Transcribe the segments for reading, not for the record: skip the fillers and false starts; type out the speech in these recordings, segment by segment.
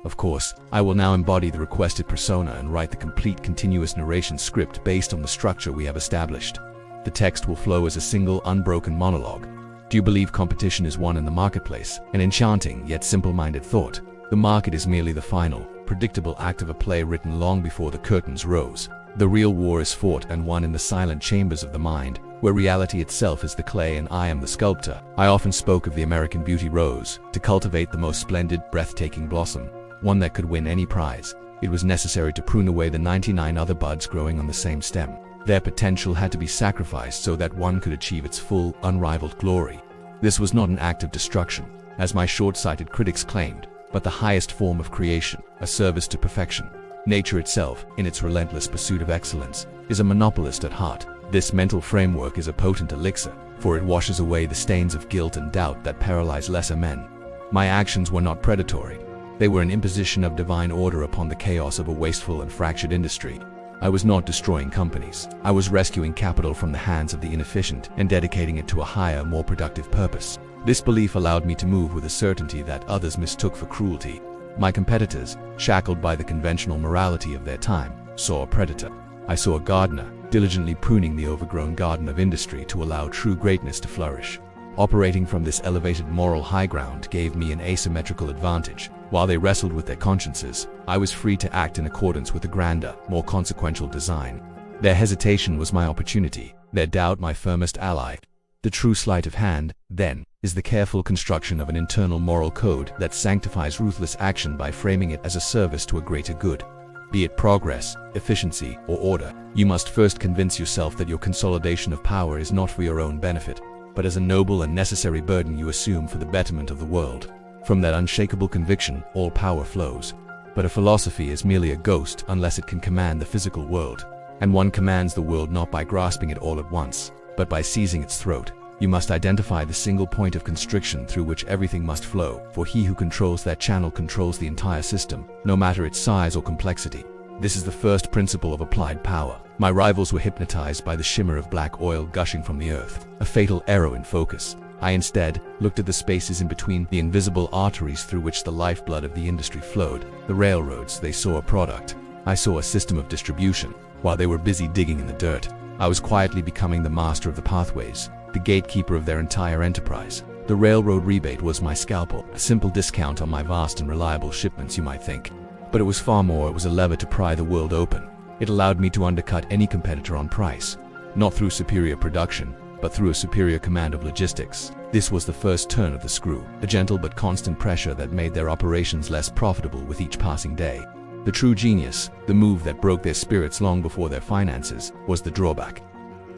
Of course, I will now embody the requested persona and write the complete continuous narration script based on the structure we have established. The text will flow as a single, unbroken monologue. Do you believe competition is won in the marketplace? An enchanting yet simple-minded thought. The market is merely the final, predictable act of a play written long before the curtains rose. The real war is fought and won in the silent chambers of the mind, where reality itself is the clay and I am the sculptor. I often spoke of the American beauty rose. To cultivate the most splendid, breathtaking blossom, one that could win any prize, it was necessary to prune away the 99 other buds growing on the same stem. Their potential had to be sacrificed so that one could achieve its full, unrivaled glory. This was not an act of destruction, as my short-sighted critics claimed, but the highest form of creation, a service to perfection. Nature itself, in its relentless pursuit of excellence, is a monopolist at heart. This mental framework is a potent elixir, for it washes away the stains of guilt and doubt that paralyze lesser men. My actions were not predatory. They were an imposition of divine order upon the chaos of a wasteful and fractured industry. I was not destroying companies. I was rescuing capital from the hands of the inefficient and dedicating it to a higher, more productive purpose. This belief allowed me to move with a certainty that others mistook for cruelty. My competitors, shackled by the conventional morality of their time, saw a predator. I saw a gardener, diligently pruning the overgrown garden of industry to allow true greatness to flourish. Operating from this elevated moral high ground gave me an asymmetrical advantage. While they wrestled with their consciences, I was free to act in accordance with a grander, more consequential design. Their hesitation was my opportunity, their doubt my firmest ally. The true sleight of hand, then, is the careful construction of an internal moral code that sanctifies ruthless action by framing it as a service to a greater good. Be it progress, efficiency, or order, you must first convince yourself that your consolidation of power is not for your own benefit, but as a noble and necessary burden you assume for the betterment of the world. From that unshakable conviction, all power flows. But a philosophy is merely a ghost unless it can command the physical world. And one commands the world not by grasping it all at once, but by seizing its throat. You must identify the single point of constriction through which everything must flow, for he who controls that channel controls the entire system, no matter its size or complexity. This is the first principle of applied power. My rivals were hypnotized by the shimmer of black oil gushing from the earth, a fatal arrow in focus. I instead looked at the spaces in between, the invisible arteries through which the lifeblood of the industry flowed. The railroads, they saw a product. I saw a system of distribution. While they were busy digging in the dirt, I was quietly becoming the master of the pathways, the gatekeeper of their entire enterprise. The railroad rebate was my scalpel, a simple discount on my vast and reliable shipments, you might think. But it was far more. It was a lever to pry the world open. It allowed me to undercut any competitor on price, not through superior production, but through a superior command of logistics. This was the first turn of the screw, a gentle but constant pressure that made their operations less profitable with each passing day. The true genius, the move that broke their spirits long before their finances, was the drawback.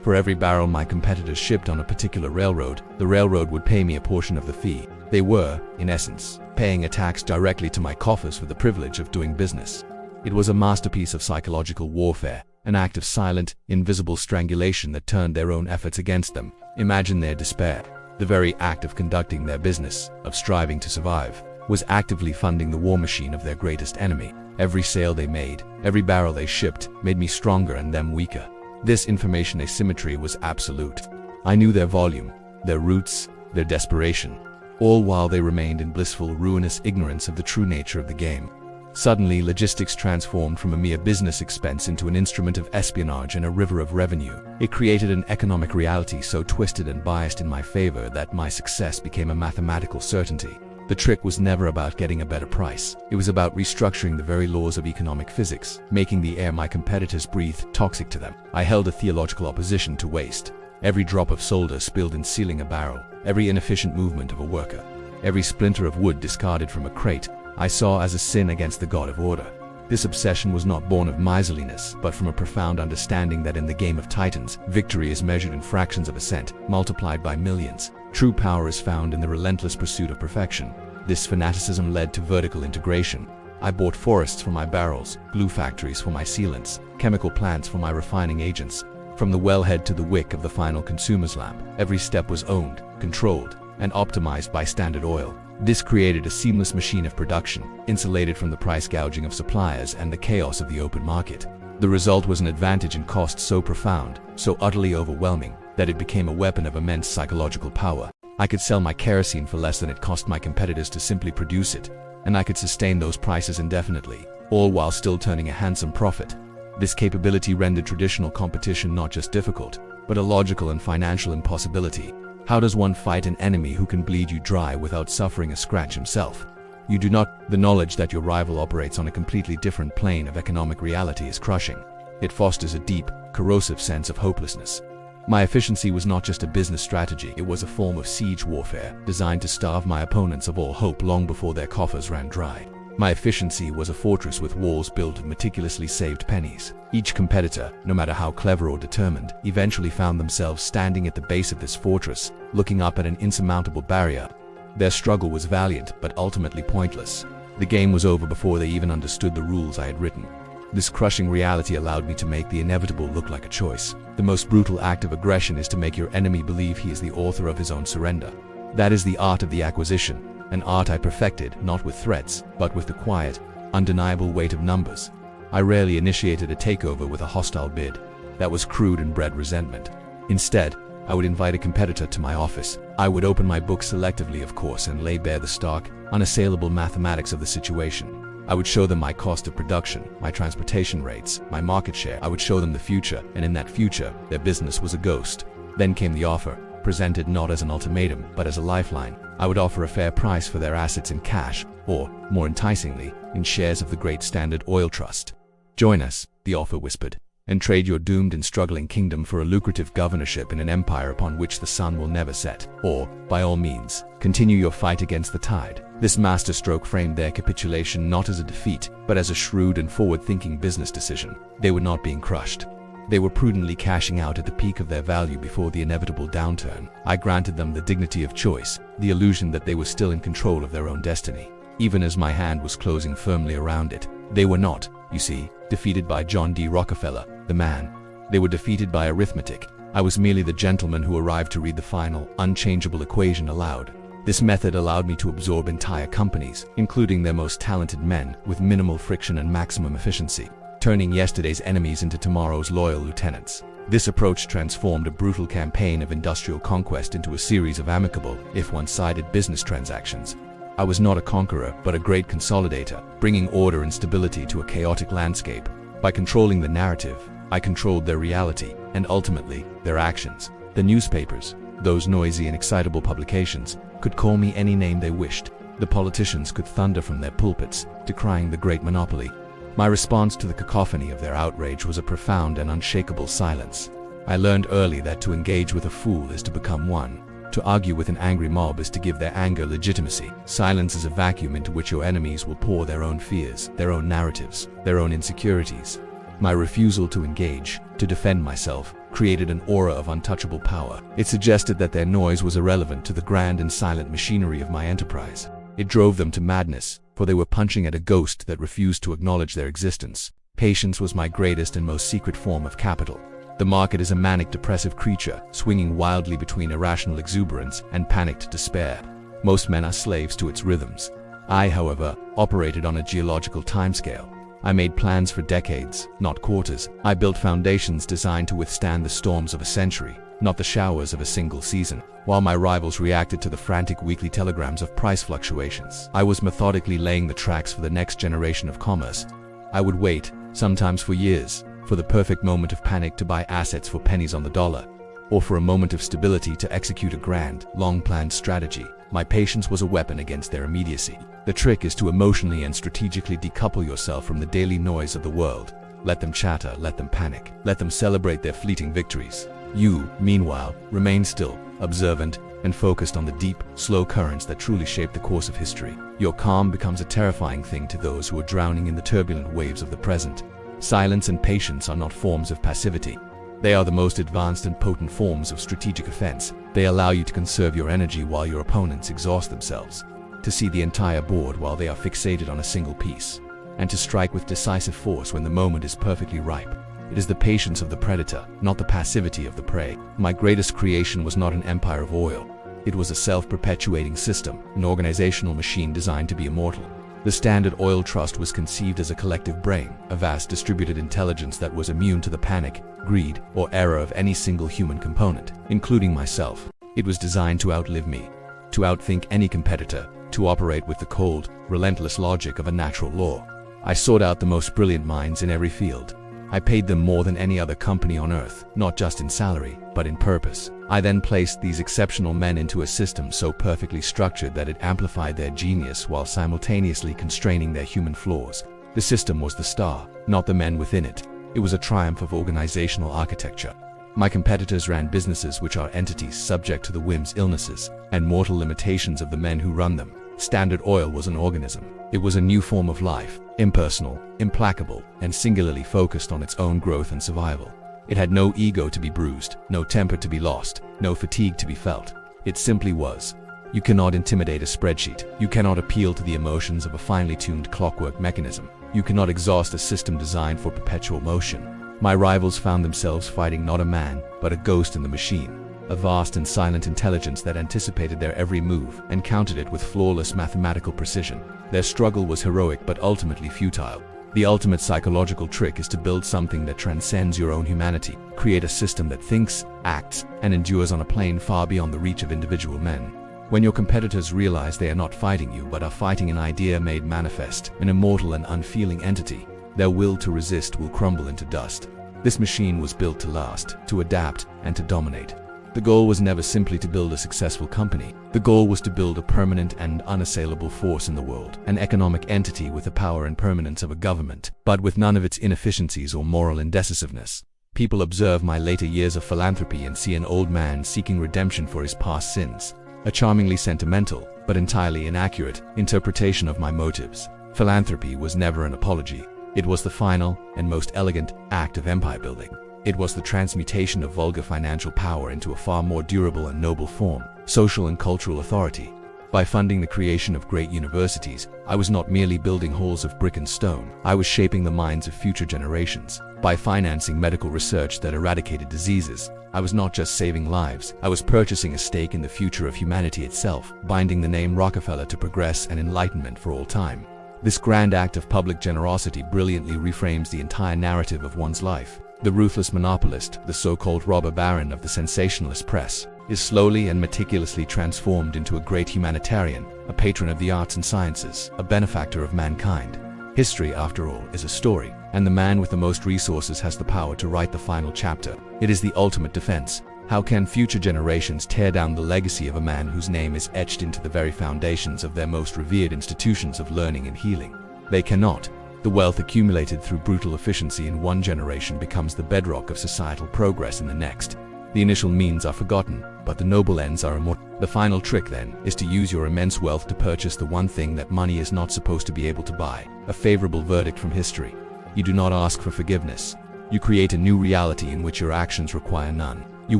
For every barrel my competitors shipped on a particular railroad, the railroad would pay me a portion of the fee. They were, in essence, paying a tax directly to my coffers for the privilege of doing business. It was a masterpiece of psychological warfare, an act of silent, invisible strangulation that turned their own efforts against them. Imagine their despair. The very act of conducting their business, of striving to survive, was actively funding the war machine of their greatest enemy. Every sale they made, every barrel they shipped, made me stronger and them weaker. This information asymmetry was absolute. I knew their volume, their roots, their desperation, all while they remained in blissful, ruinous ignorance of the true nature of the game. Suddenly, logistics transformed from a mere business expense into an instrument of espionage and a river of revenue. It created an economic reality so twisted and biased in my favor that my success became a mathematical certainty. The trick was never about getting a better price. It was about restructuring the very laws of economic physics, making the air my competitors breathed toxic to them. I held a theological opposition to waste. Every drop of solder spilled in sealing a barrel, every inefficient movement of a worker, every splinter of wood discarded from a crate, I saw as a sin against the God of order. This obsession was not born of miserliness, but from a profound understanding that in the game of titans, victory is measured in fractions of a cent, multiplied by millions. True power is found in the relentless pursuit of perfection. This fanaticism led to vertical integration. I bought forests for my barrels, glue factories for my sealants, chemical plants for my refining agents. From the wellhead to the wick of the final consumer's lamp, every step was owned, controlled, and optimized by Standard Oil. This created a seamless machine of production, insulated from the price gouging of suppliers and the chaos of the open market. The result was an advantage in cost so profound, so utterly overwhelming, that it became a weapon of immense psychological power. I could sell my kerosene for less than it cost my competitors to simply produce it. and I could sustain those prices indefinitely, all while still turning a handsome profit. This capability rendered traditional competition not just difficult, but a logical and financial impossibility. How does one fight an enemy who can bleed you dry without suffering a scratch himself? You do not. The knowledge that your rival operates on a completely different plane of economic reality is crushing. It fosters a deep, corrosive sense of hopelessness. My efficiency was not just a business strategy, it was a form of siege warfare designed to starve my opponents of all hope long before their coffers ran dry. My efficiency was a fortress with walls built of meticulously saved pennies. Each competitor, no matter how clever or determined, eventually found themselves standing at the base of this fortress, looking up at an insurmountable barrier. Their struggle was valiant, but ultimately pointless. The game was over before they even understood the rules I had written. This crushing reality allowed me to make the inevitable look like a choice. The most brutal act of aggression is to make your enemy believe he is the author of his own surrender. That is the art of the acquisition, an art I perfected not with threats, but with the quiet, undeniable weight of numbers. I rarely initiated a takeover with a hostile bid. That was crude and bred resentment. Instead, I would invite a competitor to my office. I would open my book selectively, of course, and lay bare the stark, unassailable mathematics of the situation. I would show them my cost of production, my transportation rates, my market share. I would show them the future, and in that future, their business was a ghost. Then came the offer, presented not as an ultimatum, but as a lifeline. I would offer a fair price for their assets in cash, or, more enticingly, in shares of the great Standard Oil Trust. Join us, the offer whispered, and trade your doomed and struggling kingdom for a lucrative governorship in an empire upon which the sun will never set. Or, by all means, continue your fight against the tide. This masterstroke framed their capitulation not as a defeat, but as a shrewd and forward-thinking business decision. They were not being crushed. They were prudently cashing out at the peak of their value before the inevitable downturn. I granted them the dignity of choice, the illusion that they were still in control of their own destiny. Even as my hand was closing firmly around it, they were not, you see, defeated by John D. Rockefeller, the man. They were defeated by arithmetic. I was merely the gentleman who arrived to read the final, unchangeable equation aloud. This method allowed me to absorb entire companies, including their most talented men, with minimal friction and maximum efficiency, turning yesterday's enemies into tomorrow's loyal lieutenants. This approach transformed a brutal campaign of industrial conquest into a series of amicable, if one-sided, business transactions. I was not a conqueror, but a great consolidator, bringing order and stability to a chaotic landscape. By controlling the narrative, I controlled their reality, and ultimately, their actions. The newspapers, those noisy and excitable publications, could call me any name they wished. The politicians could thunder from their pulpits, decrying the great monopoly. My response to the cacophony of their outrage was a profound and unshakable silence. I learned early that to engage with a fool is to become one. To argue with an angry mob is to give their anger legitimacy. Silence is a vacuum into which your enemies will pour their own fears, their own narratives, their own insecurities. My refusal to engage, to defend myself, created an aura of untouchable power. It suggested that their noise was irrelevant to the grand and silent machinery of my enterprise. It drove them to madness, for they were punching at a ghost that refused to acknowledge their existence. Patience was my greatest and most secret form of capital. The market is a manic depressive creature, swinging wildly between irrational exuberance and panicked despair. Most men are slaves to its rhythms. I, however, operated on a geological timescale. I made plans for decades, not quarters. I built foundations designed to withstand the storms of a century, not the showers of a single season. While my rivals reacted to the frantic weekly telegrams of price fluctuations, I was methodically laying the tracks for the next generation of commerce. I would wait, sometimes for years, for the perfect moment of panic to buy assets for pennies on the dollar, or for a moment of stability to execute a grand, long-planned strategy. My patience was a weapon against their immediacy. The trick is to emotionally and strategically decouple yourself from the daily noise of the world. Let them chatter, let them panic, let them celebrate their fleeting victories. You, meanwhile, remain still, observant, and focused on the deep, slow currents that truly shape the course of history. Your calm becomes a terrifying thing to those who are drowning in the turbulent waves of the present. Silence and patience are not forms of passivity. They are the most advanced and potent forms of strategic offense. They allow you to conserve your energy while your opponents exhaust themselves, to see the entire board while they are fixated on a single piece, and to strike with decisive force when the moment is perfectly ripe. It is the patience of the predator, not the passivity of the prey. My greatest creation was not an empire of oil. It was a self-perpetuating system, an organizational machine designed to be immortal. The Standard Oil Trust was conceived as a collective brain, a vast distributed intelligence that was immune to the panic, greed, or error of any single human component, including myself. It was designed to outlive me, to outthink any competitor, to operate with the cold, relentless logic of a natural law. I sought out the most brilliant minds in every field. I paid them more than any other company on earth, not just in salary, but in purpose. I then placed these exceptional men into a system so perfectly structured that it amplified their genius while simultaneously constraining their human flaws. The system was the star, not the men within it. It was a triumph of organizational architecture. My competitors ran businesses which are entities subject to the whims, illnesses, and mortal limitations of the men who run them. Standard Oil was an organism. It was a new form of life, impersonal, implacable, and singularly focused on its own growth and survival. It had no ego to be bruised, no temper to be lost, no fatigue to be felt. It simply was. You cannot intimidate a spreadsheet. You cannot appeal to the emotions of a finely tuned clockwork mechanism. You cannot exhaust a system designed for perpetual motion. My rivals found themselves fighting not a man, but a ghost in the machine. A vast and silent intelligence that anticipated their every move and countered it with flawless mathematical precision. Their struggle was heroic but ultimately futile. The ultimate psychological trick is to build something that transcends your own humanity. Create a system that thinks, acts, and endures on a plane far beyond the reach of individual men. When your competitors realize they are not fighting you but are fighting an idea made manifest, an immortal and unfeeling entity, their will to resist will crumble into dust. This machine was built to last, to adapt, and to dominate. The goal was never simply to build a successful company. The goal was to build a permanent and unassailable force in the world, an economic entity with the power and permanence of a government, but with none of its inefficiencies or moral indecisiveness. People observe my later years of philanthropy and see an old man seeking redemption for his past sins. A charmingly sentimental, but entirely inaccurate, interpretation of my motives. Philanthropy was never an apology. It was the final and most elegant act of empire building. It was the transmutation of vulgar financial power into a far more durable and noble form, social and cultural authority. By funding the creation of great universities, I was not merely building halls of brick and stone, I was shaping the minds of future generations. By financing medical research that eradicated diseases, I was not just saving lives, I was purchasing a stake in the future of humanity itself, binding the name Rockefeller to progress and enlightenment for all time. This grand act of public generosity brilliantly reframes the entire narrative of one's life. The ruthless monopolist, the so-called robber baron of the sensationalist press, is slowly and meticulously transformed into a great humanitarian, a patron of the arts and sciences, a benefactor of mankind. History, after all, is a story, and the man with the most resources has the power to write the final chapter. It is the ultimate defense. How can future generations tear down the legacy of a man whose name is etched into the very foundations of their most revered institutions of learning and healing? They cannot. The wealth accumulated through brutal efficiency in one generation becomes the bedrock of societal progress in the next. The initial means are forgotten, but the noble ends are immortal. The final trick, then, is to use your immense wealth to purchase the one thing that money is not supposed to be able to buy, a favorable verdict from history. You do not ask for forgiveness. You create a new reality in which your actions require none. You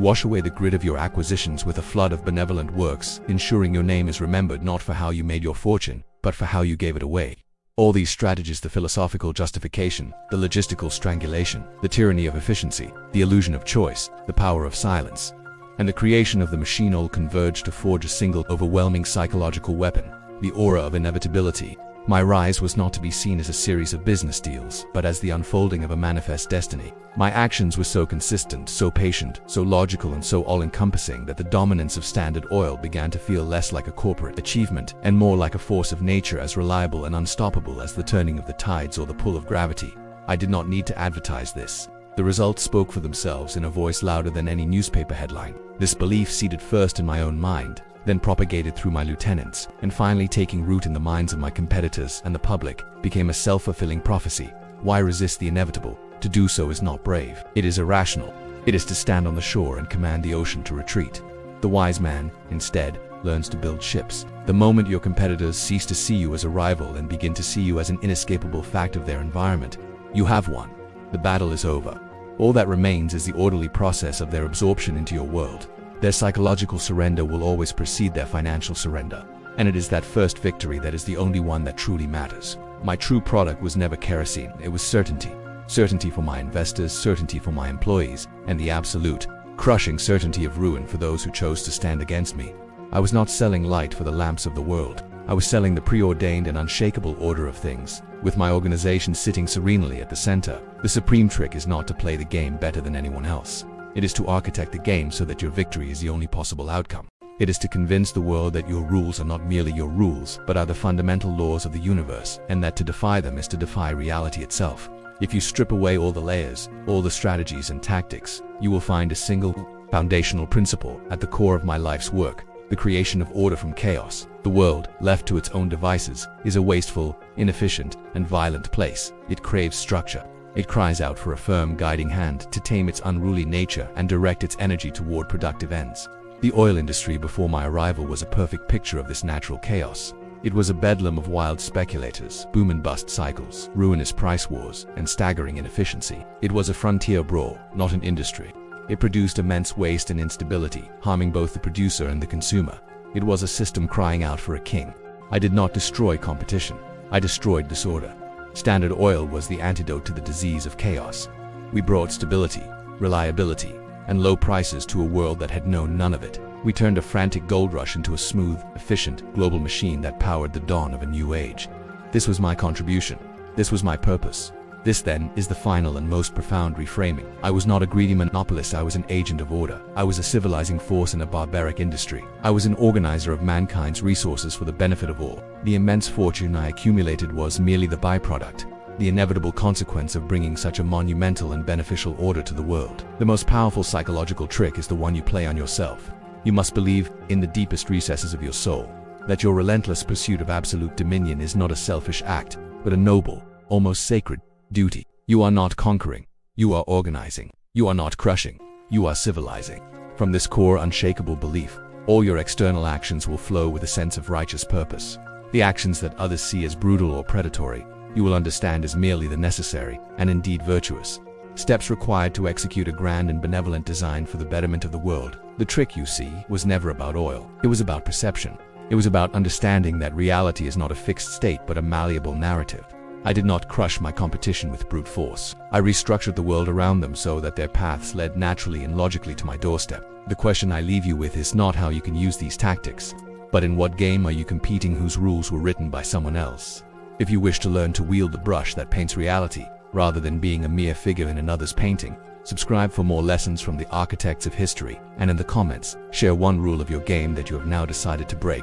wash away the grit of your acquisitions with a flood of benevolent works, ensuring your name is remembered not for how you made your fortune, but for how you gave it away. All these strategies, the philosophical justification, the logistical strangulation, the tyranny of efficiency, the illusion of choice, the power of silence, and the creation of the machine all converge to forge a single overwhelming psychological weapon, the aura of inevitability. My rise was not to be seen as a series of business deals, but as the unfolding of a manifest destiny. My actions were so consistent, so patient, so logical, and so all-encompassing that the dominance of Standard Oil began to feel less like a corporate achievement and more like a force of nature as reliable and unstoppable as the turning of the tides or the pull of gravity. I did not need to advertise this. The results spoke for themselves in a voice louder than any newspaper headline. This belief seeded first in my own mind, then propagated through my lieutenants, and finally taking root in the minds of my competitors and the public, became a self-fulfilling prophecy. Why resist the inevitable? To do so is not brave. It is irrational. It is to stand on the shore and command the ocean to retreat. The wise man, instead, learns to build ships. The moment your competitors cease to see you as a rival and begin to see you as an inescapable fact of their environment, you have won. The battle is over. All that remains is the orderly process of their absorption into your world. Their psychological surrender will always precede their financial surrender, and it is that first victory that is the only one that truly matters. My true product was never kerosene, it was certainty. Certainty for my investors, certainty for my employees, and the absolute, crushing certainty of ruin for those who chose to stand against me. I was not selling light for the lamps of the world. I was selling the preordained and unshakable order of things, with my organization sitting serenely at the center. The supreme trick is not to play the game better than anyone else. It is to architect the game so that your victory is the only possible outcome. It is to convince the world that your rules are not merely your rules, but are the fundamental laws of the universe, and that to defy them is to defy reality itself. If you strip away all the layers, all the strategies and tactics, you will find a single, foundational principle at the core of my life's work: the creation of order from chaos. The world, left to its own devices, is a wasteful, inefficient, and violent place. It craves structure. It cries out for a firm guiding hand to tame its unruly nature and direct its energy toward productive ends. The oil industry before my arrival was a perfect picture of this natural chaos. It was a bedlam of wild speculators, boom and bust cycles, ruinous price wars, and staggering inefficiency. It was a frontier brawl, not an industry. It produced immense waste and instability, harming both the producer and the consumer. It was a system crying out for a king. I did not destroy competition. I destroyed disorder. Standard Oil was the antidote to the disease of chaos. We brought stability, reliability, and low prices to a world that had known none of it. We turned a frantic gold rush into a smooth, efficient, global machine that powered the dawn of a new age. This was my contribution. This was my purpose. This, then, is the final and most profound reframing. I was not a greedy monopolist. I was an agent of order. I was a civilizing force in a barbaric industry. I was an organizer of mankind's resources for the benefit of all. The immense fortune I accumulated was merely the byproduct, the inevitable consequence of bringing such a monumental and beneficial order to the world. The most powerful psychological trick is the one you play on yourself. You must believe, in the deepest recesses of your soul, that your relentless pursuit of absolute dominion is not a selfish act, but a noble, almost sacred, duty. You are not conquering. You are organizing. You are not crushing. You are civilizing. From this core, unshakable belief, all your external actions will flow with a sense of righteous purpose. The actions that others see as brutal or predatory, you will understand as merely the necessary, and indeed virtuous, steps required to execute a grand and benevolent design for the betterment of the world. The trick, you see, was never about oil. It was about perception. It was about understanding that reality is not a fixed state but a malleable narrative. I did not crush my competition with brute force. I restructured the world around them so that their paths led naturally and logically to my doorstep. The question I leave you with is not how you can use these tactics, but in what game are you competing whose rules were written by someone else. If you wish to learn to wield the brush that paints reality, rather than being a mere figure in another's painting, subscribe for more lessons from the architects of history, and in the comments, share one rule of your game that you have now decided to break.